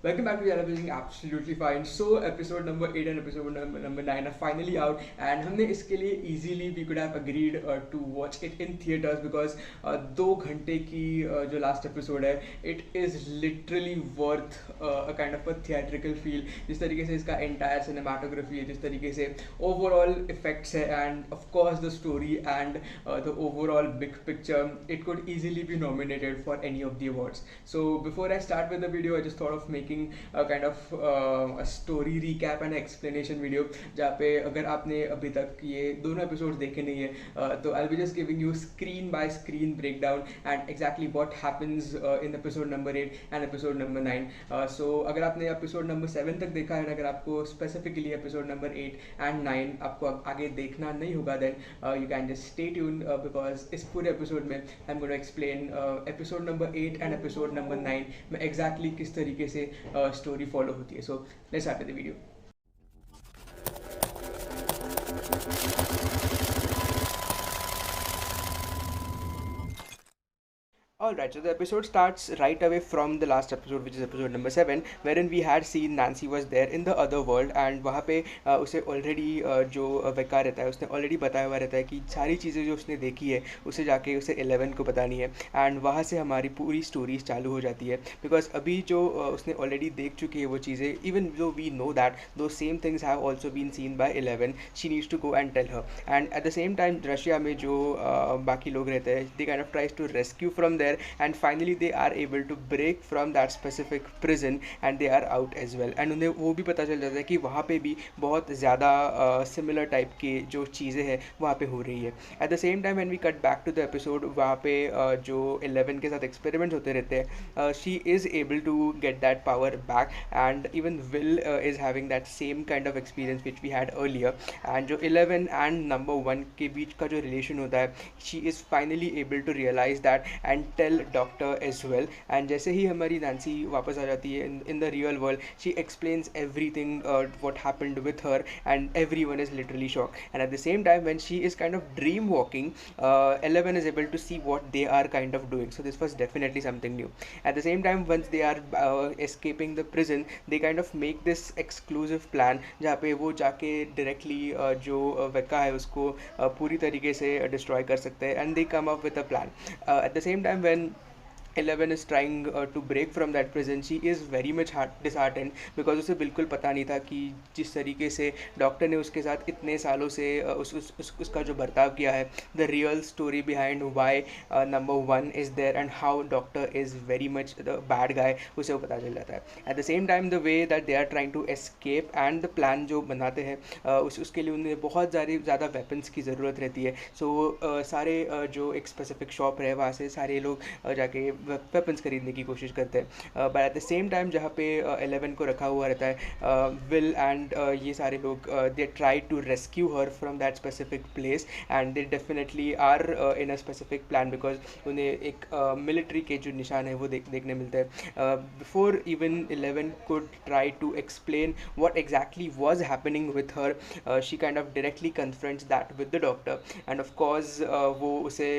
Welcome back to the channel. Doing absolutely fine. So episode number 8 and episode number 9 are finally out, and हमने इसके लिए easily we could have agreed to watch it in theaters because 2 घंटे की जो last episode है, it is literally worth a kind of a theatrical feel. जिस तरीके से इसका entire cinematography है, जिस तरीके से overall effects है, and of course the story and the overall big picture, it could easily be nominated for any of the awards. So before I start with the video, I just thought of making a kind of a story recap and explanation video जहाँ पे अगर आपने अभी तक ये दोनों episodes देखे नहीं है तो I'll be just giving you screen by screen breakdown and exactly what happens in episode number 8 and episode number 9. So अगर आपने episode number 7 तक देखा है, अगर आपको specifically episode number 8 and 9 आपको आगे देखना नहीं होगा, then you can just stay tuned because इस पूरे episode में I'm going to explain episode number 8 and episode number 9 में exactly किस तरीके से स्टोरी फॉलो होती है. So let's start the video. Alright, so the episode starts right away from the last episode, which is episode number 7, wherein we had seen Nancy was there in the other world, and वहाँ पे उसे already जो वेका रहता है उसने already बताया हुआ रहता है कि सारी चीज़ें जो उसने देखी है उसे जाके उसे 11 को बतानी है, and वहाँ से हमारी पूरी स्टोरीज चालू हो जाती है because अभी जो उसने already देख चुकी है वो चीज़ें, even though we know that those same things have also been seen by 11, she needs to go and tell her. And at the same time Russia में जो बाकी लोग रहते हैं, they kind of tries to rescue from there, and finally they are able to break from that specific prison and they are out as well. And उन्हें वो भी पता चल जाता है कि वहाँ पे भी बहुत ज़्यादा similar type के जो चीज़ें हैं वहाँ पे हो रही है. At the same time when we cut back to the episode, वहाँ पे जो 11 के साथ experiments होते रहते हैं, she is able to get that power back, and even Will is having that same kind of experience which we had earlier. And जो 11 and number 1 के बीच का जो relation होता है, she is finally able to realize that and tell doctor as well. And जैसे ही हमारी Nancy वापस आ जाती है in the real world, she explains everything what happened with her, and everyone is literally shocked. And at the same time when she is kind of dream walking, 11 is able to see what they are kind of doing. So this was definitely something new. At the same time once they are escaping the prison, they kind of make this exclusive plan जहाँ पे वो जाके directly जो वेका है उसको पूरी तरीके से destroy कर सकते हैं, and they come up with a plan. At the same time when 11 is trying to break from that prison, she is very much disheartened because उसे बिल्कुल पता नहीं था कि जिस तरीके से डॉक्टर ने उसके साथ इतने सालों से उसका जो बर्ताव किया है, the real story behind why number 1 is there and how doctor is very much the bad guy, उसे वो पता चल जाता है. At the same time the way that they are trying to escape and the plan जो बनाते हैं उसके लिए उन्हें बहुत ज़्यादा weapons की ज़रूरत रहती है. So सारे जो एक specific shop है वहाँ से सारे लोग जाके वेपन्स खरीदने की कोशिश करते हैं. But at the same time जहाँ पे 11 को रखा हुआ रहता है, विल एंड ये सारे लोग they try to rescue her from that specific place, and they definitely are in a specific plan because उन्हें एक मिलिट्री के जो निशान है वो देखने मिलते हैं. Before even 11 could try to explain what exactly was happening with her, she kind of directly confronts that with the doctor, and of course वो उसे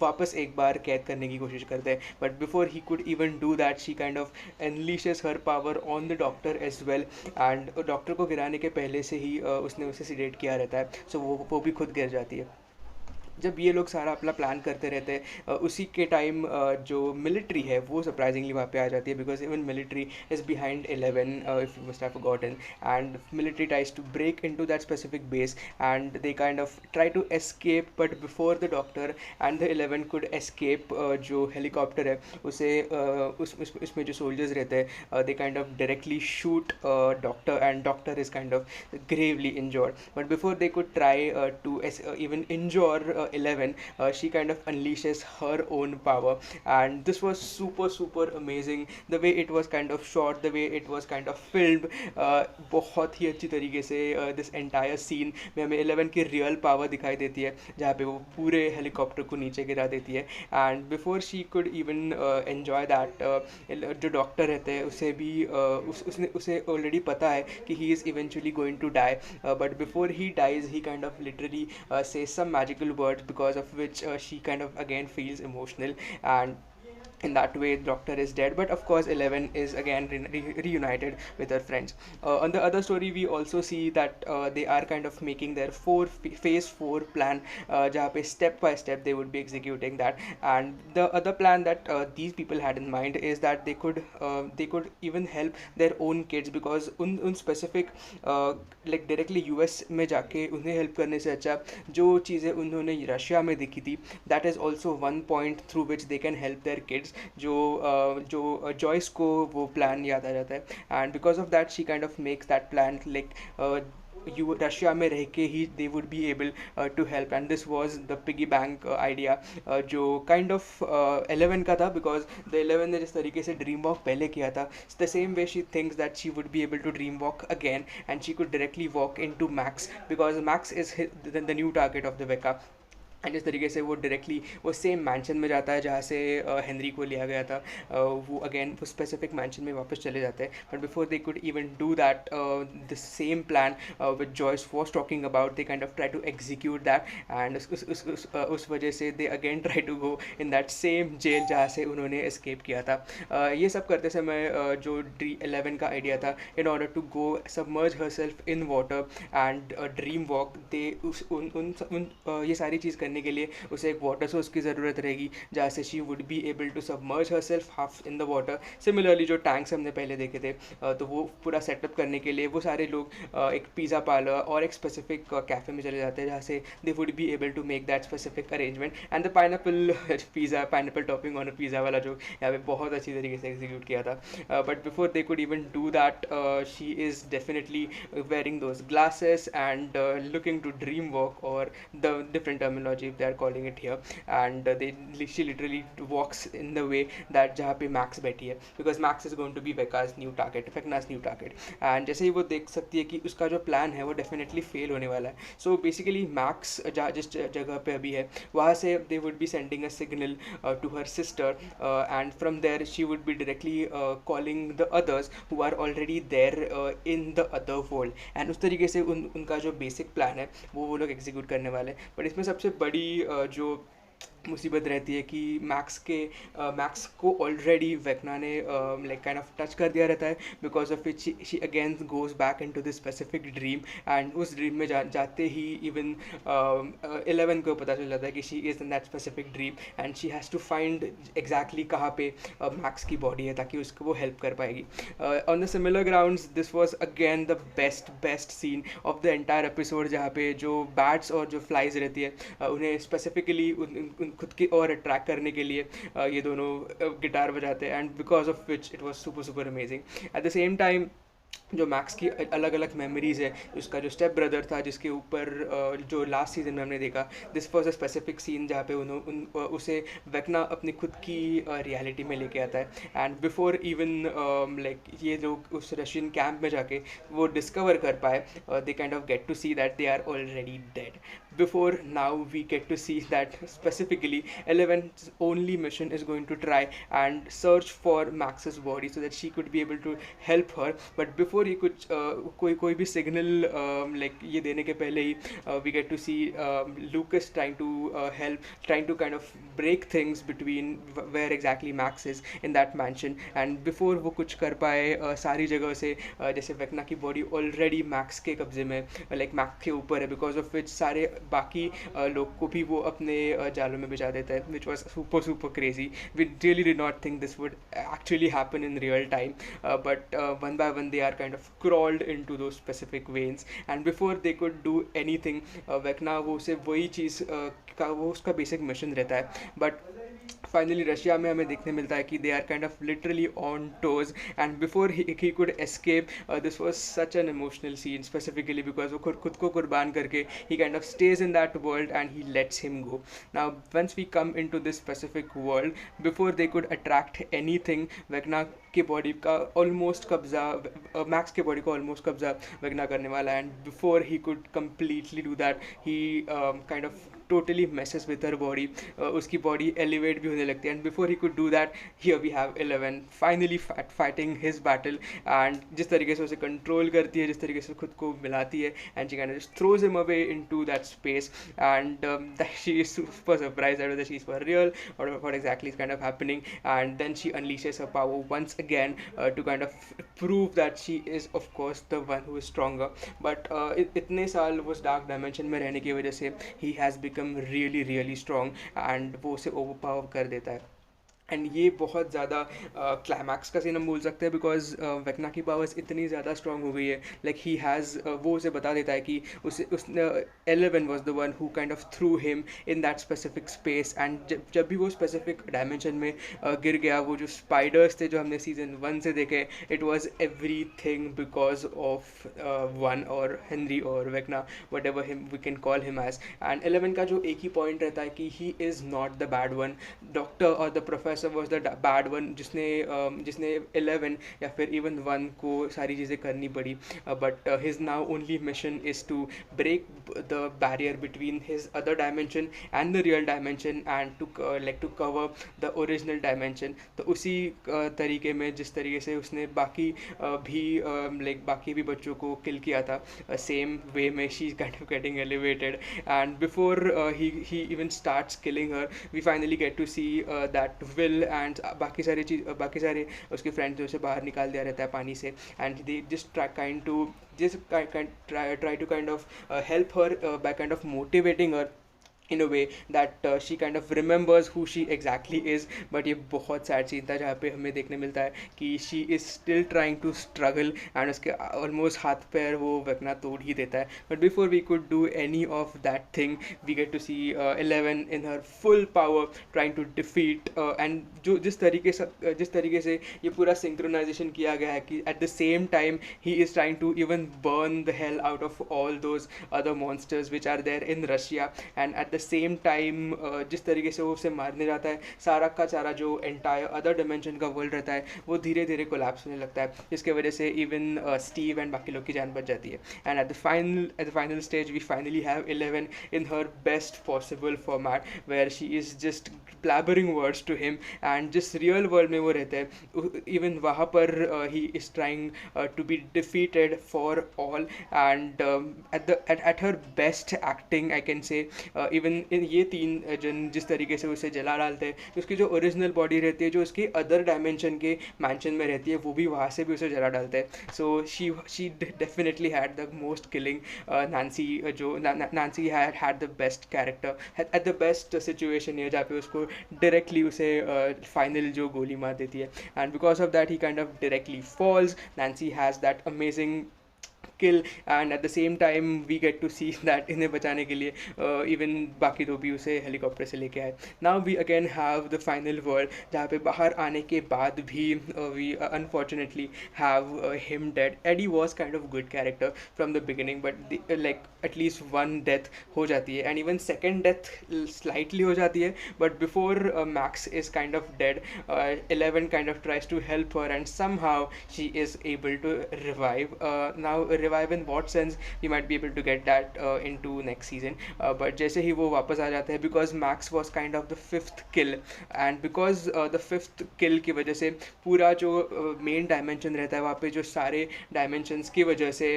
वापस एक बार कैद करने की कोशिश करते हैं. But before he could even do that, she kind of unleashes her power on the doctor as well, and doctor को गिराने के पहले से ही उसने उसे सिडेट किया रहता है, so वो भी खुद गिर जाती है. जब ये लोग सारा अपना प्लान करते रहते हैं उसी के टाइम जो मिलिट्री है वो सरप्राइजिंगली वहाँ पे आ जाती है because even military is behind 11 if you must have forgotten, and military tries to break into that specific base and they kind of try to escape, but before the doctor and the 11 could escape, जो helicopter है उसे उसमें जो soldiers रहते हैं they kind of directly shoot doctor, and doctor is kind of gravely injured. But before they could try to even injure 11, she kind of unleashes her own power, and this was super amazing the way it was kind of shot, the way it was kind of filmed. बहुत ही अच्छी तरीके से this entire scene में हमें 11 की real power दिखाई देती है जहाँ पे वो पूरे हेलीकॉप्टर को नीचे गिरा देती है. and before she could even enjoy that, जो डॉक्टर रहते हैं उसे भी उसे already पता है कि he is eventually going to die, but before he dies he kind of literally says some magical words because of which she kind of again feels emotional, and in that way Doctor is dead, but of course 11 is again reunited with her friends. On the other story we also see that they are kind of making their phase 4 plan, जहाँ पे step by step they would be executing that. And the other plan that these people had in mind is that they could even help their own kids, because उन specific like directly US में जाके उन्हें help करने से अच्छा जो चीज़ें उन्होंने रशिया में देखी थी, that is also one point through which they can help their kids, जो जॉयस को वो प्लान याद आ जाता है. And because of that she kind of makes that plan like you Russia में रह के ही they would be able to help. And this was the piggy bank idea जो काइंड ऑफ 11 का था, बिकॉज द 11 ने जिस तरीके से ड्रीम वॉक पहले किया था, the same way she thinks that she would be able to dream walk again and she could directly walk into Max, because Max is the new target of the Vecna. And इस तरीके से वो directly वो same mention में जाता है जहाँ से हेनरी को लिया गया था. वो अगेन वो स्पेसिफिक मैंशन में वापस चले जाते हैं. But before they could even do that the same plan with Joyce was talking about, they kind of try to execute that. And उस वजह से they again try to go in that same jail जहाँ से उन्होंने escape किया था. ये सब करते समय जो 11 का आइडिया था, in order to go submerge herself in water and dream walk, they ये सारी चीज़ करने के लिए उसे एक वाटर सोर्स की ज़रूरत रहेगी जहाँ से she would be able to submerge herself half in the water. Similarly जो टैंक्स हमने पहले देखे थे, तो वो पूरा सेटअप करने के लिए वो सारे लोग एक पिज़्ज़ा पार्लर और एक स्पेसिफिक कैफ़े में चले जाते हैं जहाँ से they would be able to make that specific arrangement. And the pineapple pizza, pineapple topping on a pizza वाला जो यहाँ पे बहुत अच्छी तरीके से एग्जीक्यूट किया था. But before they could even do that, she is definitely wearing those glasses and looking to dream walk, or the different terminology if they are calling it here. And she literally walks in the way that जहाँ पे max बैठी है, because Max is going to be Vecna's new target, Vecna's new target. And जैसे ही वो देख सकती है कि उसका जो प्लान है वो डेफिनेटली फेल होने वाला है, सो बेसिकली मैक्स जिस जगह पे अभी है वहाँ से they would be sending a signal to her sister, and from there she would be directly calling the others who are already there in the other world. And उस तरीके से उनका जो बेसिक प्लान है वो लोग एग्जीक्यूट करने वाले हैं. बट इसमें सबसे बड़ी जो मुसीबत रहती है कि मैक्स को ऑलरेडी वेकना ने लाइक काइंड ऑफ टच कर दिया रहता है, because of which she again goes back into this specific dream. And उस ड्रीम में जाते ही इवन 11 को पता चल जाता है कि she is in that specific dream, and she has to find exactly कहाँ पे मैक्स की बॉडी है ताकि उसको वो हेल्प कर पाएगी. On the similar grounds this was again the best scene of the entire episode, जहाँ पे जो बैट्स और जो फ्लाइज रहती है उन्हें स्पेसिफिकली खुद की और अट्रैक्ट करने के लिए ये दोनों गिटार बजाते हैं. And because of which it was super amazing. At the same time जो मैक्स की अलग अलग मेमोरीज़ है, उसका जो स्टेप ब्रदर था जिसके ऊपर जो लास्ट सीजन में हमने देखा, this was a specific scene जहाँ पे उसे वेकना अपनी खुद की रियलिटी में लेके आता है. एंड बिफोर इवन लाइक ये लोग उस रशियन कैंप में जाके वो डिस्कवर कर पाए, they kind of get to see that they are already dead. Before now we get to see that specifically 11's only mission is going to try and search for Max's body so that she could be able to help her. But before he could कोई भी signal like ये देने के पहले ही we get to see Lucas trying to help, trying to kind of break things between where exactly Max is in that mansion. And before वो कुछ कर पाए सारी जगह से जैसे वेकना की बॉडी ऑलरेडी मैक्स के कब्जे में लाइक मैक्स के ऊपर है, बिकॉज ऑफ विच सारे बाकी लोग को भी वो अपने जालों में बिछा देता है, which was super crazy. We really did not think this would actually happen in real time, but one by one they are kind of crawled into two specific veins. And before they could do anything, Vecna वो उसे वही चीज़ का वो उसका basic mission रहता है. But finally Russia में हमें देखने मिलता है कि they are kind of literally on toes. And before he could escape, this was such an emotional scene specifically because वो खुद को कुर्बान करके ही kind of stage in that world and he lets him go. Now once we come into this specific world, before they could attract anything, Vecna के body का almost कब्जा, max के बॉडी को ऑलमोस्ट कब्जा वगना करने वाला है, and before he could completely do that he kind of totally messes with her body. उसकी body elevate भी होने लगती है, and before he could do that, here we have 11 finally fighting his battle, and जिस तरीके से उसे control करती है, जिस तरीके से खुद को मिलाती है, and she kind of just throws him away into that space, and that she is super surprised that whether she's for real or what exactly is kind of happening, and then she unleashes her power once again to kind of prove that she is of course the one who is stronger. But इतने साल उस dark dimension में रहने की वजह से he has become really really strong, and वो उसे ओवरपावर कर देता है. एंड ये बहुत ज़्यादा क्लाइमैक्स का सीन हम बोल सकते हैं, बिकॉज वेकना की पावर्स इतनी ज़्यादा स्ट्रांग हो गई है, लाइक ही हैज़ वो उसे बता देता है कि उसने 11 was the one who kind of through him in that specific space, and जब भी वो स्पेसिफिक डायमेंशन में गिर गया, वो जो स्पाइडर्स थे जो हमने सीजन 1 से देखे, it was everything because of one और हेनरी और Vecna, whatever him we can call him as. And 11 का जो एक ही पॉइंट रहता है कि he is not the bad one. Doctor और the professor was the bad one, जिसने 11 या फिर even 1 को सारी चीज़ें करनी पड़ी, but his now only mission is to break the barrier between his other dimension and the real dimension, and to cover the original dimension. तो उसी तरीके में जिस तरीके से उसने बाकी बाकी भी बच्चों को किल किया था, same way में she is kind of getting elevated, and before he even starts killing her, we finally get to see that and बाकी सारे उसके फ्रेंड्स जो उसे बाहर निकाल दिया रहता है पानी से, and they just try to kind of help her by kind of motivating her in a way that she kind of remembers who she exactly is. But ये बहुत सैड सीन था जहाँ पे हमें देखने मिलता है कि she is still trying to struggle, and उसके almost हाथ पैर वो वकना तोड़ ही देता है. But before we could do any of that thing, we get to see 11 in her full power trying to defeat and जो जिस तरीके से ये पूरा synchronization किया गया है कि at the same time he is trying to even burn the hell out of all those other monsters which are there in Russia, and at the same time जिस तरीके से वो उसे मारने जाता है, सारा का सारा जो एंटायर अदर डिमेंशन का वर्ल्ड रहता है वो धीरे धीरे कोलैप्स होने लगता है, जिसके वजह से इवन स्टीव एंड बाकी लोग की जान बच जाती है. And at the final stage we finally have 11 in her best possible format, where she is just blabbering words to him, and जिस रियल वर्ल्ड में वो रहते हैं इवन वहाँ पर ही is trying to be defeated for all, and at her best acting I can say. Even ये 3 जन जिस तरीके से उसे जला डालते हैं, उसकी जो ओरिजिनल बॉडी रहती है जो उसके अदर डायमेंशन के मैंशन में रहती है, वो भी वहाँ से भी उसे जला डालते हैं. So she definitely had the most killing Nancy, जो Nancy had the best character at the best situation है जहाँ पे उसको डायरेक्टली उसे फाइनल जो गोली मार देती है, and because of that he kind of directly falls. Nancy has that amazing kill, and at the same time we get to see that इन्हें बचाने के लिए इवन बाकी दो भी उसे हेलीकॉप्टर से लेके आए. Now we again have the final world जहाँ पे बाहर आने के बाद भी we unfortunately have him dead. Eddie was kind of good character from the beginning, but like at least 1 death हो जाती है, and even second death slightly हो जाती है, but before Max is kind of dead 11 kind of tries to help her, and somehow she is able to revive. Now revive in what sense we might be able to get that into next season, but जैसे ही वो वापस आ जाते हैं, because Max was kind of the 5th kill, and because the 5th kill की वजह से पूरा जो main dimension रहता है वहाँ पे जो सारे dimensions की वजह से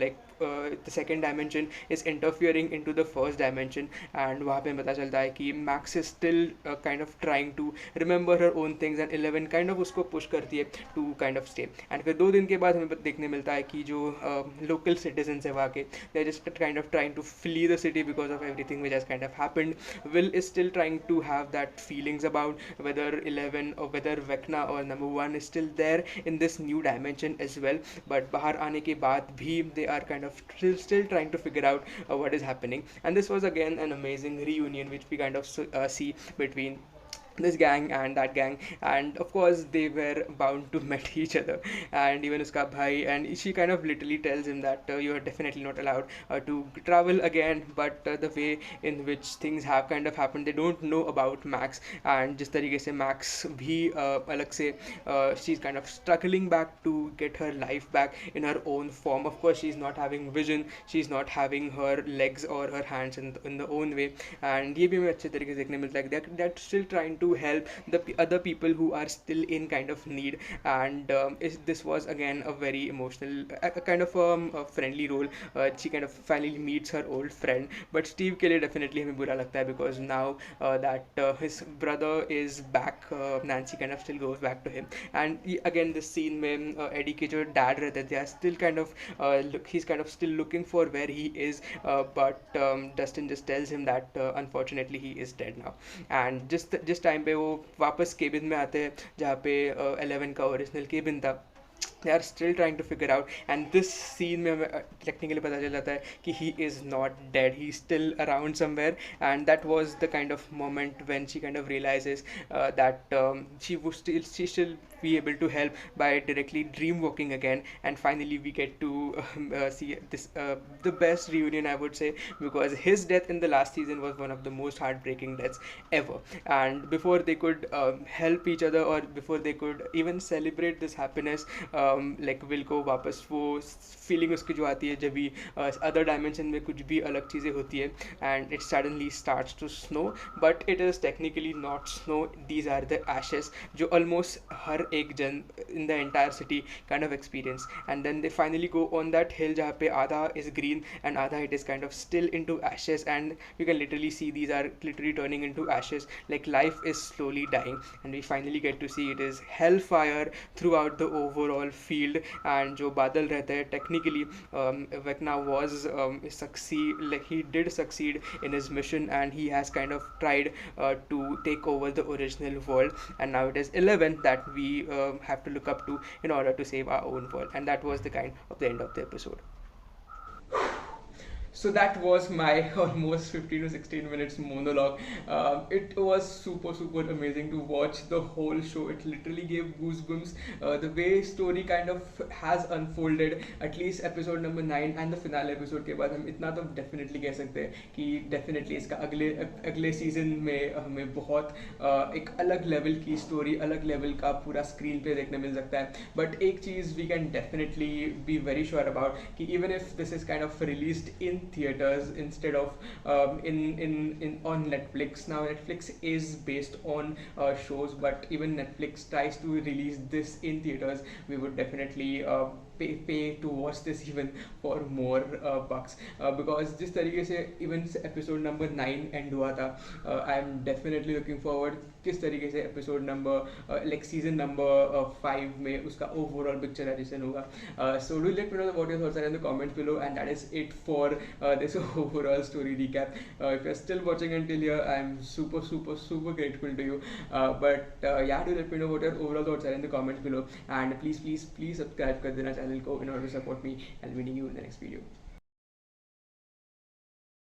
like the second dimension is interfering into the first dimension, and वहाँ पे पता चलता है कि Max is still kind of trying to remember her own things, and 11 kind of उसको push करती है to kind of stay. and फिर 2 दिन के बाद हमें देखने मिलता है कि जो local citizens है वहाँ के, they are just kind of trying to flee the city because of everything which has kind of happened. Will is still trying to have that feelings about whether 11 or whether Vecna or number 1 is still there in this new dimension as well, but बाहर आने के बाद भी they are kind of still trying to figure out what is happening. And this was again an amazing reunion which we kind of see between this gang and that gang, and of course they were bound to meet each other. And even uska bhai, and she kind of literally tells him that you are definitely not allowed to travel again, but the way in which things have kind of happened, they don't know about Max. And जिस तरीके से Max भी अलग से she's kind of struggling back to get her life back in her own form. Of course she's not having vision, she's not having her legs or her hands in the own way. And ये भी हमें अच्छे तरीके से देखने मिलता है कि that still trying to help the other people who are still in kind of need. And this was again a very emotional, a kind of a friendly role. She kind of finally meets her old friend, but Steve के लिए definitely हमें बुरा लगता है, because now that his brother is back, Nancy kind of still goes back to him. And again this scene में Eddie के जो dad रहते थे, are still kind of he's kind of still looking for where he is, but Dustin just tells him that unfortunately he is dead now. And जिस time पे वो वापस cabin में आते हैं जहाँ पे 11 का ओरिजिनल केबिन था, they are still trying to figure out. And this scene में हमें technically पता चल जाता है कि he is not dead, he's still around somewhere. And that was the kind of moment when she kind of realizes that she still be able to help by directly dream walking again. And finally we get to see this the best reunion, I would say, because his death in the last season was one of the most heartbreaking deaths ever. And before they could help each other, or before they could even celebrate this happiness, like will को वापस वो feeling उसकी जो आती है जब भी other dimension में कुछ भी अलग चीज़ें होती है, and it suddenly starts to snow, but it is technically not snow, these are the ashes जो ऑलमोस्ट हर एक जन in the entire city kind of experience. And then they finally go on that hill जहाँ पे आधा is green and आधा it is kind of still into ashes, and you can literally see these are literally turning into ashes, like life is slowly dying. And we finally get to see it is hellfire throughout the overall field. And जो बादल रहते हैं technically Vecna was like he did succeed in his mission, and he has kind of tried to take over the original world. And now it is 11 that we have to look up to in order to save our own world. And that was the kind of the end of the episode. So that was my almost 15 to 16 minutes monologue. It was super amazing to watch the whole show. It literally gave goosebumps. The way story kind of has unfolded, at least episode number 9 and the finale episode के बाद हम इतना तो definitely कह सकते हैं कि definitely इसका अगले season में हमें बहुत एक अलग level की story, अलग level का पूरा screen पे देखने मिल सकता है. But एक चीज़ we can definitely be very sure about कि even if this is kind of released in theaters instead of in on Netflix. Now Netflix is based on shows, but even Netflix tries to release this in theaters, we would definitely pay to watch this even for more bucks, because जिस तरीके से even episode number 9 end हुआ था, I am definitely looking forward किस तरीके से episode number like season number 5 में उसका overall picturization होगा. So do let me know what your thoughts are in the comments below. And that is it for this overall story recap. If you're still watching until here, I'm super grateful to you. But yeah, do let me know what your overall thoughts are in the comments below. And please subscribe कर देना channel को in order to support me. I'll be meeting you in the next video.